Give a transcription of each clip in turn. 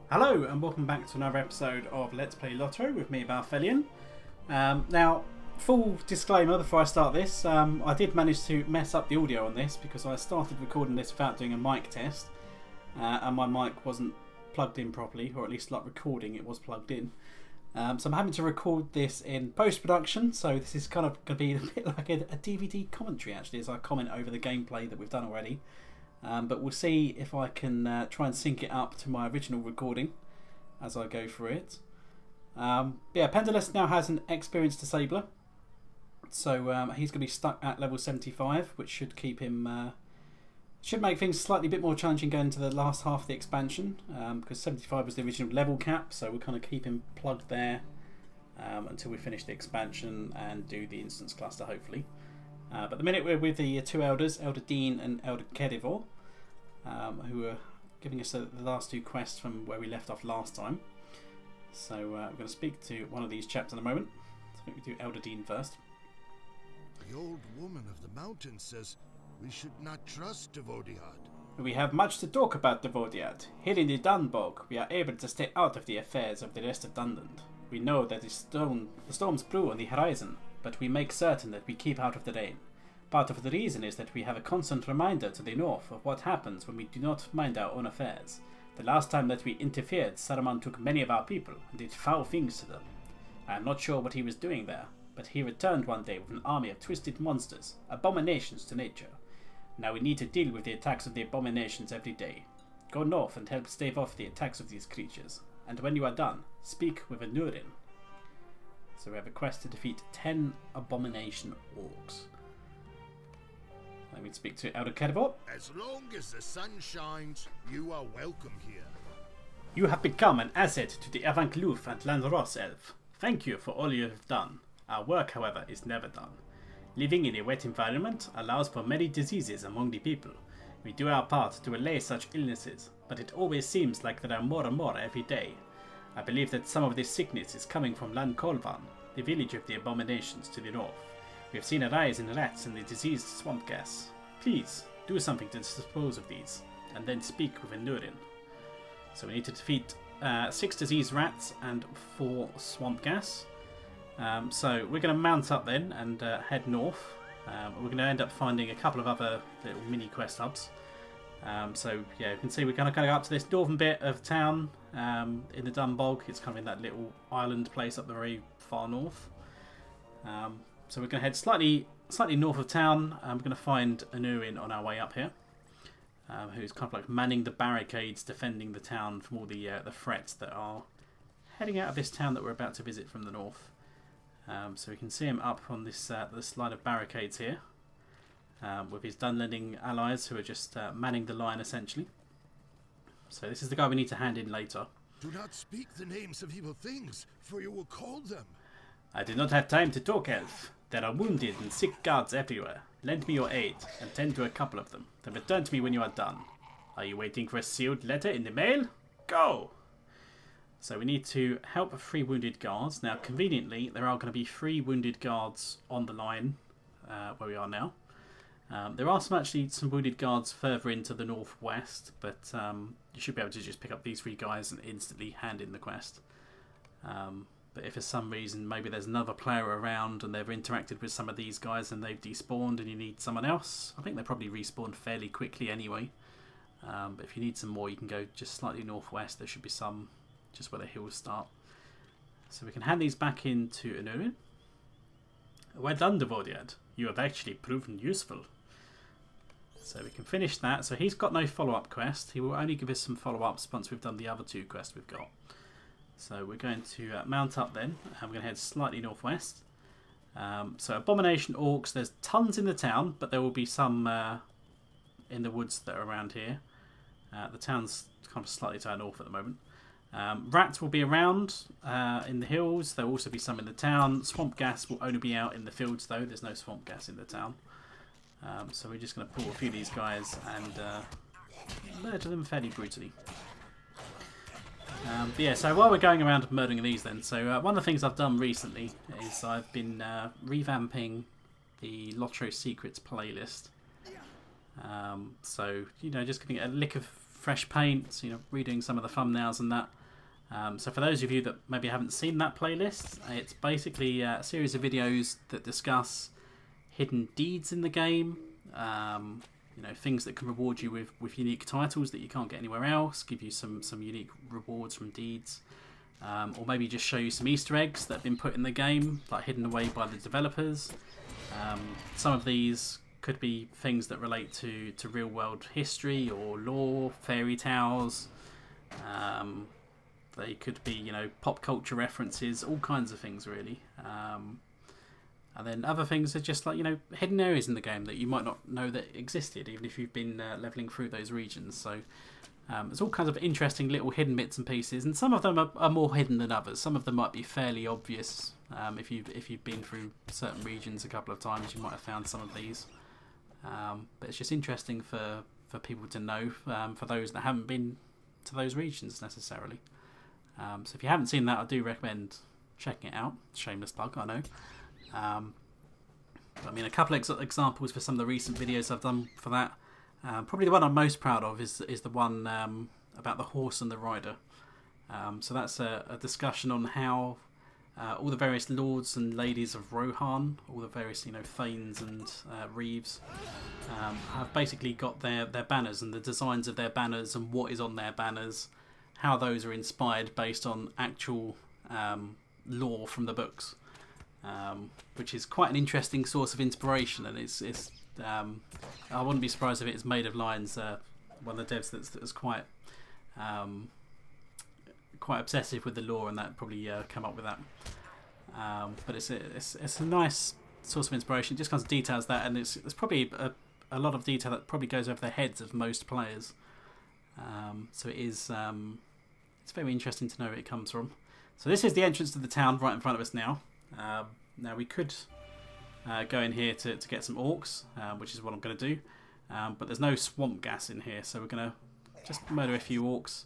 Hello and welcome back to another episode of Let's Play LOTRO with me, Balthelion. Now, full disclaimer before I start this, I did manage to mess up the audio on this because I started recording this without doing a mic test and my mic wasn't plugged in properly, or at least like recording it was plugged in. So I'm having to record this in post-production, so this is kind of going to be a bit like a DVD commentary actually, as I comment over the gameplay that we've done already. But we'll see if I can try and sync it up to my original recording as I go through it. Yeah, Pendulous now has an experienced disabler, so he's going to be stuck at level 75, which should keep him, should make things slightly bit more challenging going into the last half of the expansion, because 75 was the original level cap, so we'll kind of keep him plugged there until we finish the expansion and do the instance cluster hopefully. But at the minute we're with the two elders, Elder Dean and Elder Kedivor, who are giving us the last two quests from where we left off last time. So we're going to speak to one of these chaps in a moment. So I think we do Elder Dean first. The old woman of the mountain says we should not trust Devodiad. We have much to talk about Devodiad. Here in the Dunbog, we are able to stay out of the affairs of the rest of Dunland. We know that the storms brew on the horizon, but we make certain that we keep out of the rain. Part of the reason is that we have a constant reminder to the north of what happens when we do not mind our own affairs. The last time that we interfered, Saruman took many of our people and did foul things to them. I am not sure what he was doing there, but he returned one day with an army of twisted monsters, abominations to nature. Now we need to deal with the attacks of the abominations every day. Go north and help stave off the attacks of these creatures, and when you are done, speak with a Nurin. So we have a quest to defeat 10 abomination orcs. Let me speak to Elder Kedivor. As long as the sun shines, you are welcome here. You have become an asset to the Avancloof and Landros Elf. Thank you for all you have done. Our work, however, is never done. Living in a wet environment allows for many diseases among the people. We do our part to allay such illnesses, but it always seems like there are more and more every day. I believe that some of this sickness is coming from Lankolvan, the village of the abominations to the north. We have seen a rise in rats and the diseased swamp gas. Please, do something to dispose of these, and then speak with a Nurin. So we need to defeat 6 diseased rats and 4 swamp gas. So we're going to mount up then and head north. We're going to end up finding a couple of other little mini quest hubs. So yeah, you can see we're going to go up to this northern bit of town in the Dunbog. It's kind of in that little island place up the very far north. So we're going to head slightly north of town. We're going to find Anurin on our way up here, who's kind of like manning the barricades, defending the town from all the threats that are heading out of this town that we're about to visit from the north. So we can see him up on this line of barricades here, with his Dunlanding allies who are just manning the line essentially. So this is the guy we need to hand in later. Do not speak the names of evil things, for you will call them. I do not have time to talk, Elf. There are wounded and sick guards everywhere. Lend me your aid and tend to a couple of them. Then return to me when you are done. Are you waiting for a sealed letter in the mail? Go! So we need to help 3 wounded guards. Now, conveniently, there are going to be 3 wounded guards on the line where we are now. There are some wounded guards further into the northwest, but you should be able to just pick up these 3 guys and instantly hand in the quest. But if for some reason maybe there's another player around and they've interacted with some of these guys and they've despawned and you need someone else, I think they probably respawn fairly quickly anyway. But if you need some more, you can go just slightly northwest. There should be some just where the hills start. So we can hand these back into Anurin. Well done, Devodiad. You have actually proven useful. So we can finish that. So he's got no follow-up quest. He will only give us some follow-ups once we've done the other 2 quests we've got. So we're going to mount up then, and we're going to head slightly northwest. So abomination orcs, there's tons in the town, but there will be some in the woods that are around here. The town's kind of slightly to our north at the moment. Rats will be around in the hills. There will also be some in the town. Swamp gas will only be out in the fields though. There's no swamp gas in the town. So we're just going to pull a few of these guys and murder them fairly brutally. But yeah, so while we're going around murdering these then, so one of the things I've done recently is I've been revamping the LOTRO Secrets playlist. So, you know, just getting a lick of fresh paint, you know, redoing some of the thumbnails and that. So for those of you that maybe haven't seen that playlist, it's basically a series of videos that discuss hidden deeds in the game, you know, things that can reward you with unique titles that you can't get anywhere else, give you some unique rewards from deeds, or maybe just show you some Easter eggs that have been put in the game, like hidden away by the developers. Some of these could be things that relate to real world history or lore, fairy tales. They could be, you know, pop culture references, all kinds of things really. And then other things are just like, you know, hidden areas in the game that you might not know that existed, even if you've been leveling through those regions. So there's all kinds of interesting little hidden bits and pieces, and some of them are more hidden than others. Some of them might be fairly obvious. If you've been through certain regions a couple of times, you might have found some of these. But it's just interesting for people to know, for those that haven't been to those regions necessarily. So if you haven't seen that, I do recommend checking it out. Shameless plug, I know. But I mean, a couple of examples for some of the recent videos I've done for that. Probably the one I'm most proud of is the one about the horse and the rider. So that's a discussion on how all the various lords and ladies of Rohan, all the various, you know, thanes and reeves, have basically got their banners and the designs of their banners and what is on their banners, how those are inspired based on actual lore from the books, which is quite an interesting source of inspiration. And it's I wouldn't be surprised if it is Made of Lions, one of the devs that's quite obsessive with the lore, and that probably come up with that. But it's a nice source of inspiration. It just kind of details that, and it's probably a lot of detail that probably goes over the heads of most players. So it is it's very interesting to know where it comes from. So this is the entrance to the town right in front of us now. Now we could go in here to get some orcs, which is what I'm going to do. But there's no swamp gas in here, so we're going to just murder a few orcs.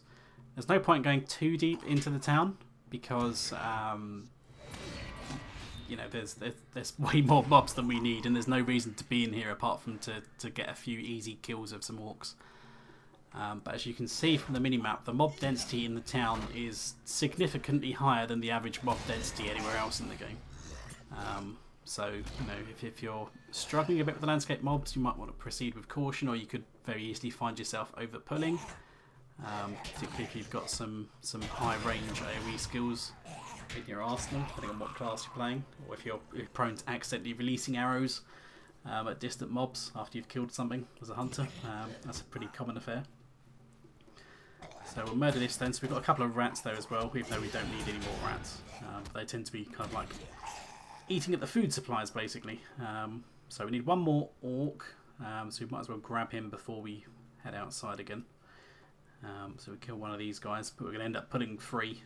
There's no point going too deep into the town because you know, there's way more mobs than we need, and there's no reason to be in here apart from to get a few easy kills of some orcs. But as you can see from the minimap, the mob density in the town is significantly higher than the average mob density anywhere else in the game. So, you know, if you're struggling a bit with the landscape mobs, you might want to proceed with caution, or you could very easily find yourself over-pulling, particularly if you've got some high range AoE skills in your arsenal, depending on what class you're playing, or if you're prone to accidentally releasing arrows at distant mobs after you've killed something as a hunter. That's a pretty common affair. So we'll murder this then. So we've got a couple of rats there as well, even though we don't need any more rats. But they tend to be kind of like eating at the food supplies, basically. So we need one more orc, so we might as well grab him before we head outside again. So we kill one of these guys, but we're going to end up putting 3,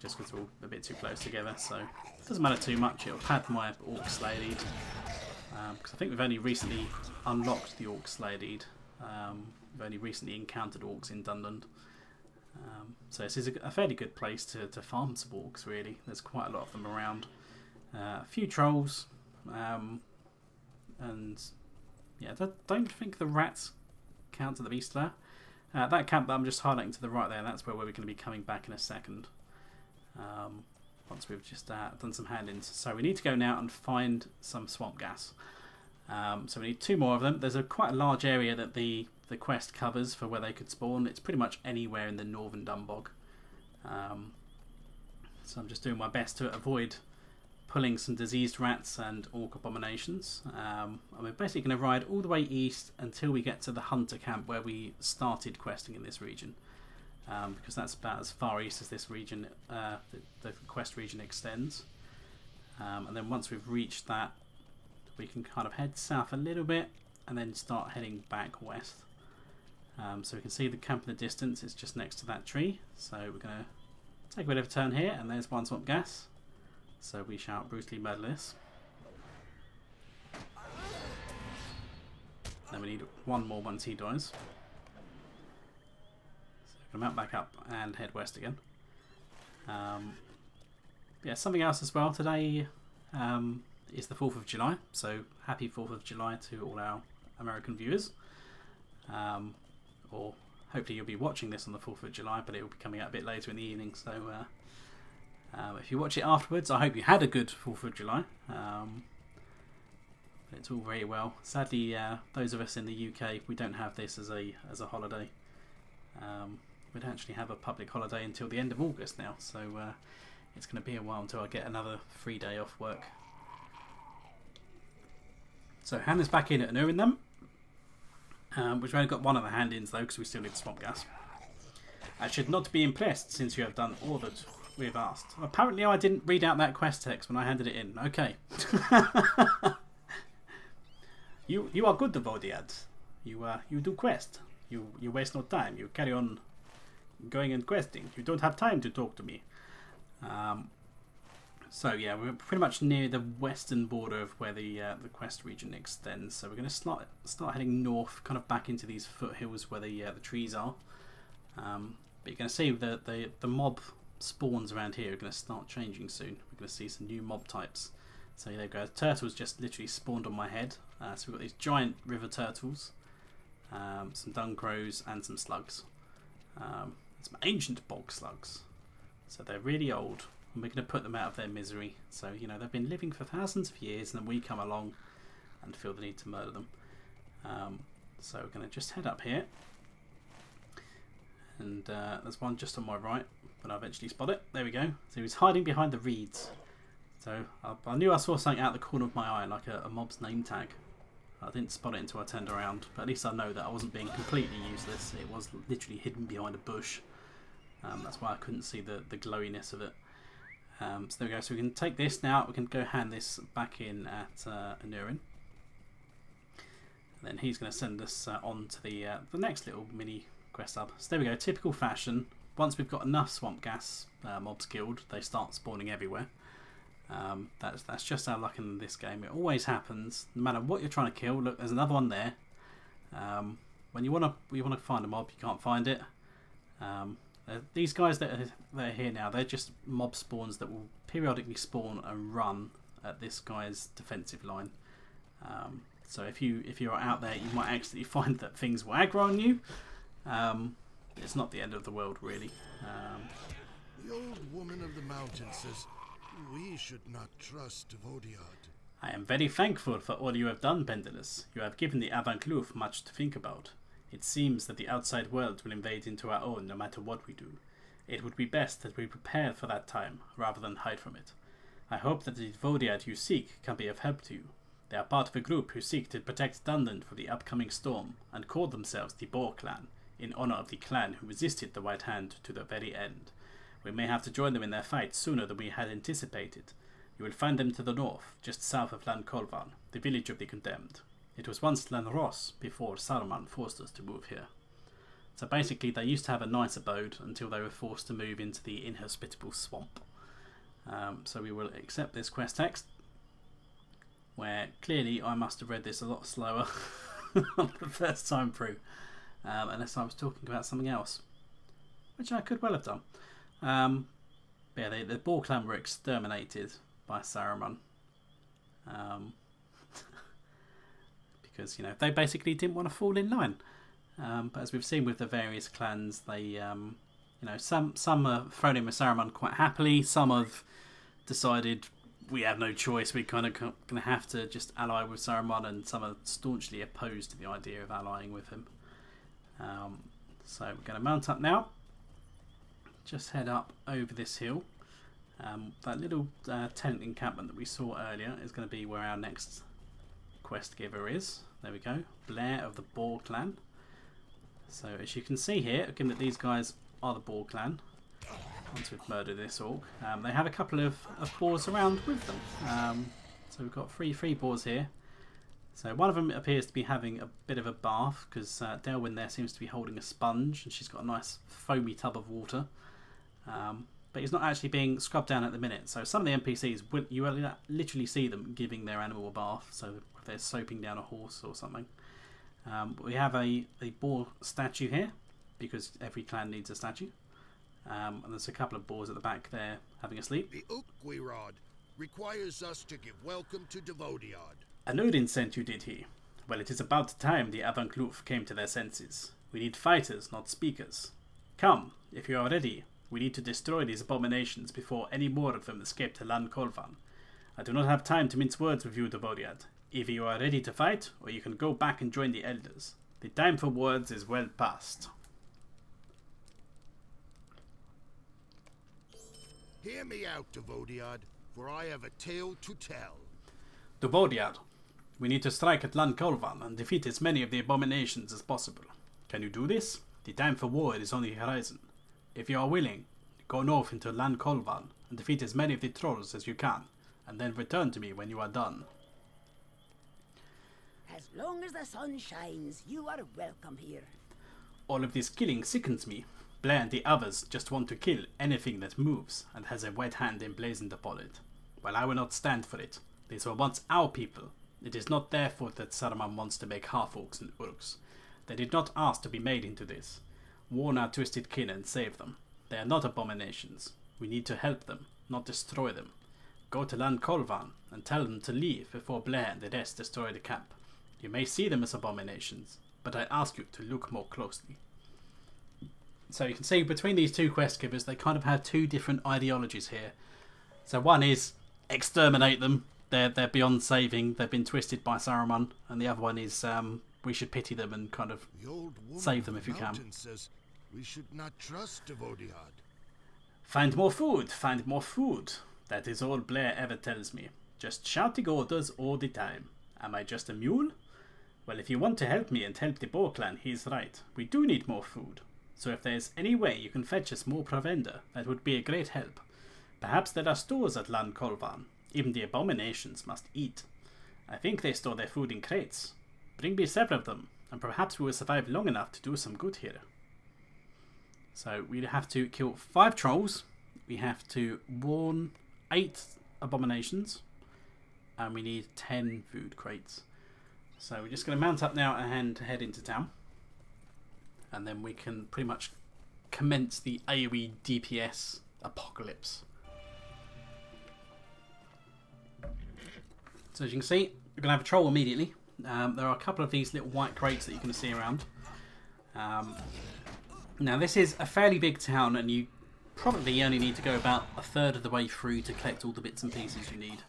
just because we're all a bit too close together. So it doesn't matter too much. It'll pad my orc slayer deed, because I think we've only recently unlocked the orc slayer deed. We've only recently encountered orcs in Dunland. So this is a fairly good place to farm some orcs, really. There's quite a lot of them around. A few trolls, and yeah, I don't think the rats count to the beast there. That camp that I'm just highlighting to the right there, that's where we're going to be coming back in a second. Once we've just done some hand-ins. So we need to go now and find some swamp gas. So we need 2 more of them. There's quite a large area that the quest covers for where they could spawn. It's pretty much anywhere in the northern Dunbog. So I'm just doing my best to avoid pulling some diseased rats and orc abominations. And we're basically going to ride all the way east until we get to the hunter camp where we started questing in this region. Because that's about as far east as this region, the quest region extends. And then once we've reached that, we can kind of head south a little bit and then start heading back west. So we can see the camp in the distance. It's just next to that tree. So we're going to take a bit of a turn here, and there's one swamp gas. So we shall brutally murder this. Then we need 1 more once he dies. So we're going to mount back up and head west again. Yeah, something else as well. Today is the 4th of July. So happy 4th of July to all our American viewers. Or hopefully you'll be watching this on the 4th of July, but it will be coming out a bit later in the evening. So if you watch it afterwards, I hope you had a good 4th of July. It's all very well. Sadly, those of us in the UK, we don't have this as a holiday. We don't actually have a public holiday until the end of August now, so it's going to be a while until I get another free day off work. So Hannah's back in at Anurin then. We've only got one of the hand-ins though, because we still need swamp gas. I should not be impressed since you have done all that we've asked. Apparently I didn't read out that quest text when I handed it in. Okay. You are good, Vodiad. You do quest. You waste no time. You carry on going and questing. You don't have time to talk to me. So yeah, we're pretty much near the western border of where the quest region extends. So we're going to start heading north, kind of back into these foothills where the trees are. But you're going to see that the mob spawns around here are going to start changing soon. We're going to see some new mob types. So there we go. Turtles just literally spawned on my head. So we've got these giant river turtles, some dung crows, and some slugs. Some ancient bog slugs. So they're really old, and we're going to put them out of their misery. So, you know, they've been living for thousands of years, and then we come along and feel the need to murder them. So we're going to just head up here. And there's one just on my right, but I eventually spot it. There we go. So he's hiding behind the reeds. So I knew I saw something out the corner of my eye, like a mob's name tag. I didn't spot it until I turned around, but at least I know that I wasn't being completely useless. It was literally hidden behind a bush. That's why I couldn't see the glowiness of it. So there we go. So we can take this now. We can go hand this back in at Anurin. And then he's going to send us on to the next little mini quest hub. So there we go. Typical fashion. Once we've got enough swamp gas mobs killed, they start spawning everywhere. That's just our luck in this game. It always happens, no matter what you're trying to kill. Look, there's another one there. When you want to find a mob, you can't find it. These guys that are here now, they're just mob spawns that will periodically spawn and run at this guy's defensive line. So if you're out there, you might actually find that things will aggro on you. It's not the end of the world, really. The old woman of the mountain says we should not trust Vodiad. I am very thankful for all you have done, Pendulous. You have given the Avancloof much to think about. It seems that the outside world will invade into our own no matter what we do. It would be best that we prepare for that time, rather than hide from it. I hope that the Vodiad you seek can be of help to you. They are part of a group who seek to protect Dunland from the upcoming storm, and call themselves the Boar Clan, in honour of the clan who resisted the White Hand to the very end. We may have to join them in their fight sooner than we had anticipated. You will find them to the north, just south of Lan Kolvan, the village of the Condemned. It was once Lan Ross before Saruman forced us to move here. So basically they used to have a nice abode until they were forced to move into the inhospitable swamp. So we will accept this quest text, where clearly I must have read this a lot slower on the first time through, unless I was talking about something else, which I could well have done. Yeah, the Boar Clan were exterminated by Saruman. Because, you know, they basically didn't want to fall in line. But as we've seen with the various clans, they, you know, some are thrown in with Saruman quite happily. Some have decided we have no choice. We're kind of going to have to just ally with Saruman, and some are staunchly opposed to the idea of allying with him. So we're going to mount up now. Just head up over this hill. That little tent encampment that we saw earlier is going to be where our next quest giver is. There we go, Blair of the Boar Clan. So as you can see here, again, that these guys are the Boar Clan. Once we've murdered this orc, they have a couple of boars around with them. So we've got three boars here. So one of them appears to be having a bit of a bath, because Delwyn there seems to be holding a sponge, and she's got a nice foamy tub of water. But he's not actually being scrubbed down at the minute. So some of the NPCs, you will literally see them giving their animal a bath. So if they're soaping down a horse or something. We have a boar statue here, because every clan needs a statue. And there's a couple of boars at the back there having a sleep. The Ukwirod requires us to give welcome to Devodiad. Anurin sent you, did he? Well, it is about time the Avancloof came to their senses. We need fighters, not speakers. Come, if you are ready. We need to destroy these abominations before any more of them escape to Lan Kolvan. I do not have time to mince words with you, Dovodiad. Either you are ready to fight, or you can go back and join the elders. The time for words is well past. Hear me out, Dovodiad, for I have a tale to tell. Dovodiad, we need to strike at Lan Kolvan and defeat as many of the abominations as possible. Can you do this? The time for war is on the horizon. If you are willing, go north into Lan Kolvan and defeat as many of the trolls as you can, and then return to me when you are done. As long as the sun shines, you are welcome here. All of this killing sickens me. Blair and the others just want to kill anything that moves and has a white hand emblazoned upon it. Well, I will not stand for it. These were once our people. It is not their fault that Saruman wants to make half-orcs and urks. They did not ask to be made into this. Warn our twisted kin and save them. They are not abominations. We need to help them, not destroy them. Go to Lan Kolvan and tell them to leave before Blair and the rest destroy the camp. You may see them as abominations, but I ask you to look more closely. So you can see between these two quest givers, they kind of have two different ideologies here. So one is exterminate them. They're beyond saving. They've been twisted by Saruman. And the other one is we should pity them and kind of save them if you can. Says we should not trust Dovodiad. Find more food. Find more food. That is all Blair ever tells me. Just shouting orders all the time. Am I just a mule? Well, if you want to help me and help the Boar Clan, he's right. We do need more food. So if there's any way you can fetch us more provender, that would be a great help. Perhaps there are stores at Lan Kolvan. Even the abominations must eat. I think they store their food in crates. Bring me several of them, and perhaps we will survive long enough to do some good here. So we have to kill 5 trolls. We have to warn 8 abominations. And we need 10 food crates. So we're just going to mount up now and head into town. And then we can pretty much commence the AoE DPS apocalypse. So as you can see, we're going to have a troll immediately. There are a couple of these little white crates that you can see around. Now this is a fairly big town, and you probably only need to go about a third of the way through to collect all the bits and pieces you need.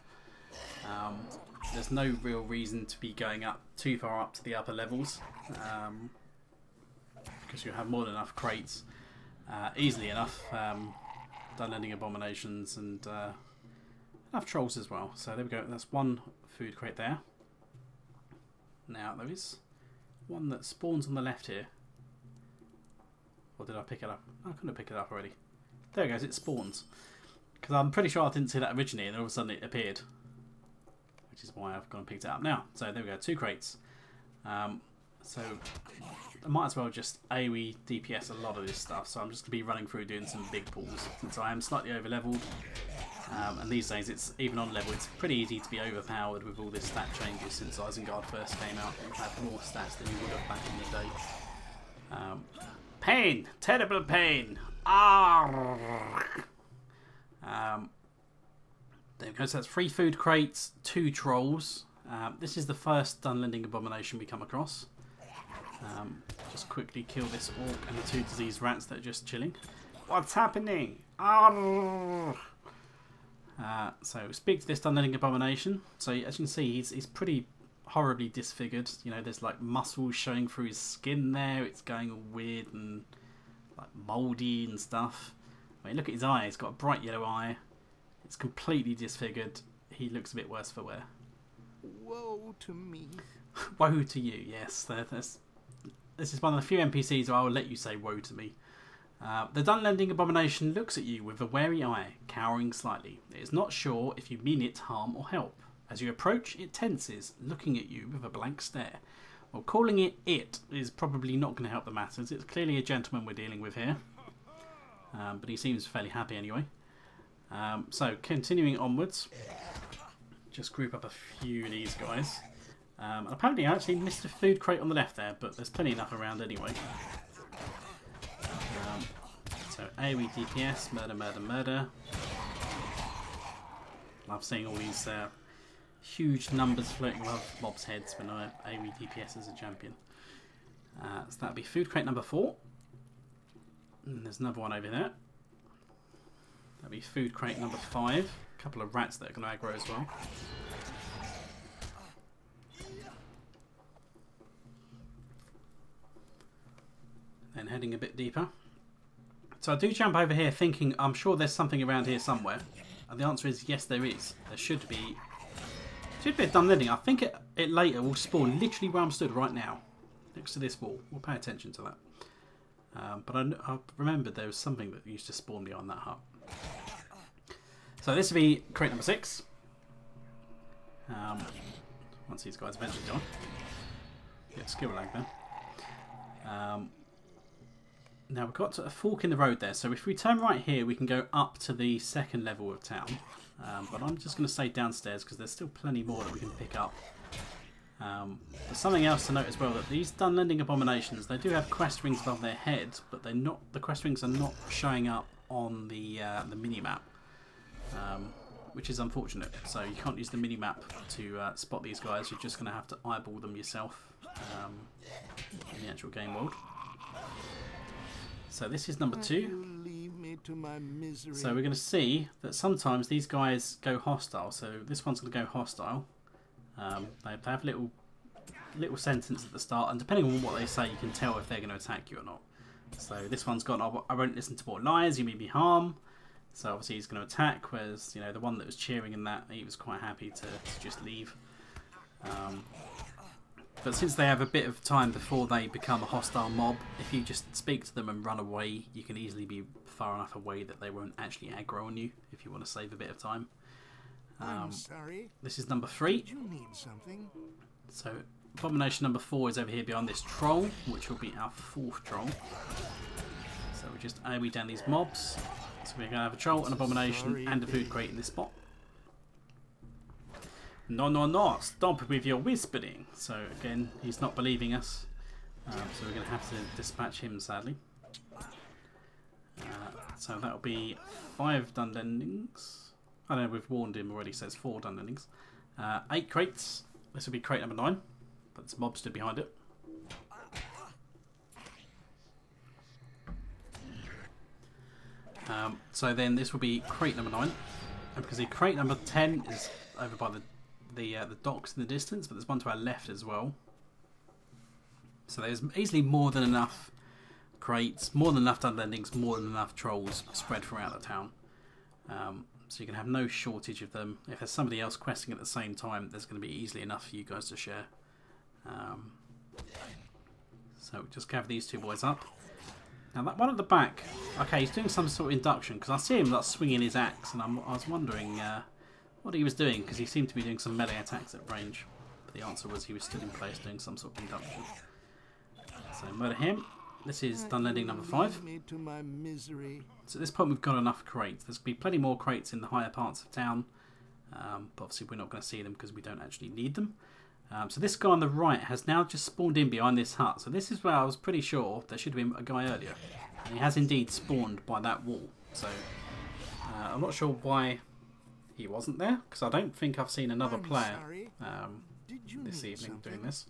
There's no real reason to be going up too far up to the upper levels, because you have more than enough crates, easily enough, Dunland abominations and enough trolls as well. So there we go, that's 1 food crate there. Now there is one that spawns on the left here. Or did I pick it up? I couldn't pick it up already. There it goes, it spawns. Because I'm pretty sure I didn't see that originally, and all of a sudden it appeared. Which is why I've gone and picked it up now. So there we go, 2 crates. So I might as well just AoE DPS a lot of this stuff. So I'm just going to be running through doing some big pulls, since I am slightly over leveled. And these days, it's even on level, it's pretty easy to be overpowered with all this stat changes since Isengard first came out. You have more stats than you would have back in the day. Pain! Terrible pain! Arrgh. There we go, so that's 3 food crates, 2 trolls. This is the first Dunland abomination we come across. Just quickly kill this orc and the 2 diseased rats that are just chilling. What's happening? Arrgh. So speak to this Dunland abomination. So as you can see, he's pretty horribly disfigured. You know, there's like muscles showing through his skin there. It's going all weird and like mouldy and stuff. I mean, look at his eye. He's got a bright yellow eye. It's completely disfigured. He looks a bit worse for wear. Woe to me. Woe to you, yes. This is one of the few NPCs where I will let you say woe to me. The Dunland abomination looks at you with a wary eye, cowering slightly. It is not sure if you mean it harm or help. As you approach, it tenses, looking at you with a blank stare. Well, calling it is probably not going to help the matters. It's clearly a gentleman we're dealing with here. But he seems fairly happy anyway. So, continuing onwards. Just group up a few of these guys. Apparently I actually missed a food crate on the left there, but there's plenty enough around anyway. So AoE DPS, murder, murder, murder. Love seeing all these huge numbers floating above mobs' heads when I AoE DPS as a champion. So that'll be food crate number 4. And there's another one over there. That'll be food crate number 5. A couple of rats that are going to aggro as well. Then heading a bit deeper. So I do jump over here thinking I'm sure there's something around here somewhere. And the answer is yes, there is. There should be a Dunland. I think it later will spawn literally where I'm stood right now. Next to this wall. We'll pay attention to that. But I remembered there was something that used to spawn behind that hut. So this will be crate number 6. Once these guys eventually die. Get skill lag there. Now we've got a fork in the road there. So if we turn right here, we can go up to the 2nd level of town. But I'm just going to stay downstairs because there's still plenty more that we can pick up. There's something else to note as well, that these Dunlanding abominations, they do have quest rings above their head, but they're not. The quest rings are not showing up on the mini-map, which is unfortunate. So you can't use the mini-map to spot these guys. You're just going to have to eyeball them yourself in the actual game world. So this is number 2. So we're going to see that sometimes these guys go hostile. So this one's going to go hostile. They have little sentence at the start, and depending on what they say, you can tell if they're going to attack you or not. So this one's got, I won't listen to what lies, you mean me harm. So obviously he's going to attack, whereas the one that was cheering in that, he was quite happy to just leave. But since they have a bit of time before they become a hostile mob, if you just speak to them and run away, you can easily be far enough away that they won't actually aggro on you if you want to save a bit of time. I'm sorry. This is number 3. Did you need something? So abomination number 4 is over here behind this troll, which will be our 4th troll. So we just AoE down these mobs. So we're going to have a troll, an abomination, and a food crate in this spot. No, no, no! Stop with your whispering. So again, he's not believing us. So we're going to have to dispatch him, sadly. So that'll be 5 Dunlandings. I know we've warned him already, says 4 Dunlandings. 8 crates. This will be crate number 9, but there's mob stood behind it. So then this will be crate number 9, and because the crate number 10 is over by the docks in the distance, but there's one to our left as well. So there's easily more than enough crates, more than enough Dunlandings, more than enough trolls spread throughout the town. So you can have no shortage of them. If there's somebody else questing at the same time, there's going to be easily enough for you guys to share. So just gather these 2 boys up. Now that one at the back, okay, he's doing some sort of induction, because I see him like swinging his axe, and I was wondering what he was doing, because he seemed to be doing some melee attacks at range. But the answer was he was still in place doing some sort of induction. So murder him. This is Dunlanding number 5. So at this point we've got enough crates. There's going to be plenty more crates in the higher parts of town. But obviously we're not going to see them because we don't actually need them. So this guy on the right has now just spawned in behind this hut. So this is where I was pretty sure there should have been a guy earlier. And he has indeed spawned by that wall. So I'm not sure why he wasn't there, because I don't think I've seen another player this evening doing this.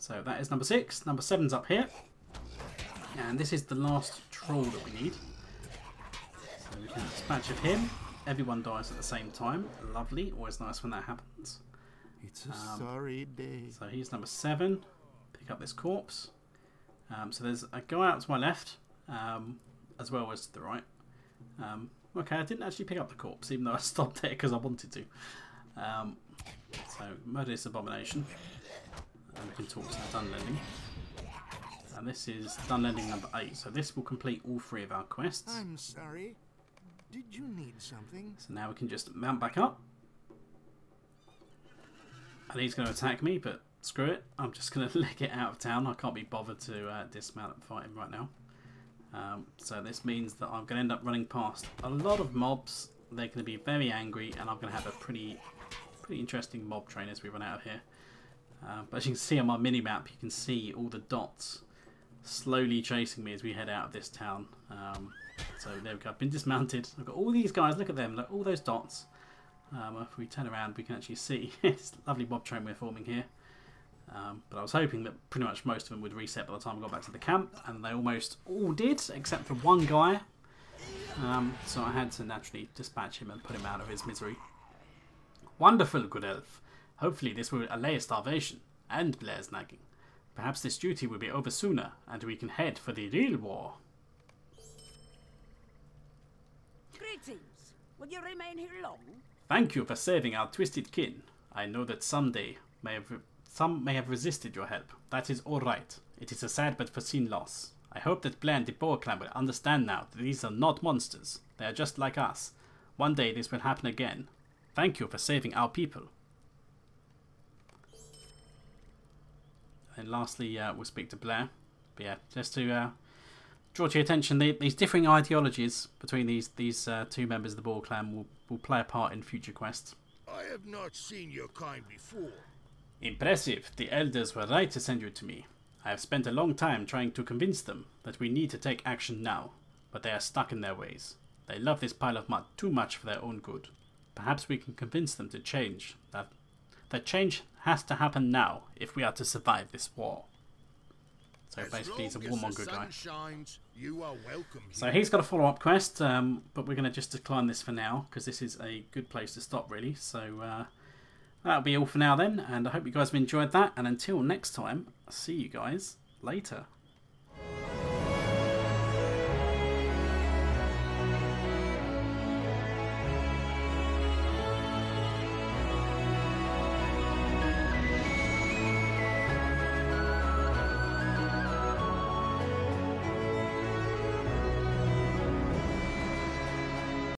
So that is number 6. Number 7's up here. And this is the last troll that we need. So we can dispatch of him. Everyone dies at the same time. Lovely. Always nice when that happens. It's a sorry day. So he's number 7. Pick up this corpse. So there's a guy out to my left, as well as to the right. Okay, I didn't actually pick up the corpse, even though I stopped there because I wanted to. So murder this abomination. And we can talk to the Dunlanding. And this is Dunlanding number 8. So this will complete all 3 of our quests. I'm sorry. Did you need something? So now we can just mount back up. And he's going to attack me, but screw it. I'm just going to leg it out of town. I can't be bothered to dismount and fight him right now. So this means that I'm going to end up running past a lot of mobs. They're going to be very angry, and I'm going to have a pretty interesting mob train as we run out of here. But as you can see on my mini-map, you can see all the dots slowly chasing me as we head out of this town. So there we go, I've been dismounted. I've got all these guys, look at them, look, all those dots. If we turn around, we can actually see this lovely mob train we're forming here. But I was hoping that pretty much most of them would reset by the time I got back to the camp, and they almost all did, except for one guy. So I had to naturally dispatch him and put him out of his misery. Wonderful, good elf. Hopefully this will allay starvation and Blair's nagging. Perhaps this duty will be over sooner, and we can head for the real war. Greetings. Will you remain here long? Thank you for saving our twisted kin. I know that some may have resisted your help. That is all right. It is a sad but foreseen loss. I hope that Blair and the Boar Clan will understand now that these are not monsters. They are just like us. One day this will happen again. Thank you for saving our people. And lastly, we'll speak to Blair. But yeah, just to draw to your attention, these differing ideologies between these two members of the Boar Clan will play a part in future quests. I have not seen your kind before. Impressive. The elders were right to send you to me. I have spent a long time trying to convince them that we need to take action now, but they are stuck in their ways. They love this pile of mud too much for their own good. Perhaps we can convince them to change. That change has to happen now if we are to survive this war. So basically he's a warmonger guy. Shines, you are welcome here. So he's got a follow-up quest, but we're going to just decline this for now, because this is a good place to stop really. So that'll be all for now then, and I hope you guys have enjoyed that, and until next time, I'll see you guys later.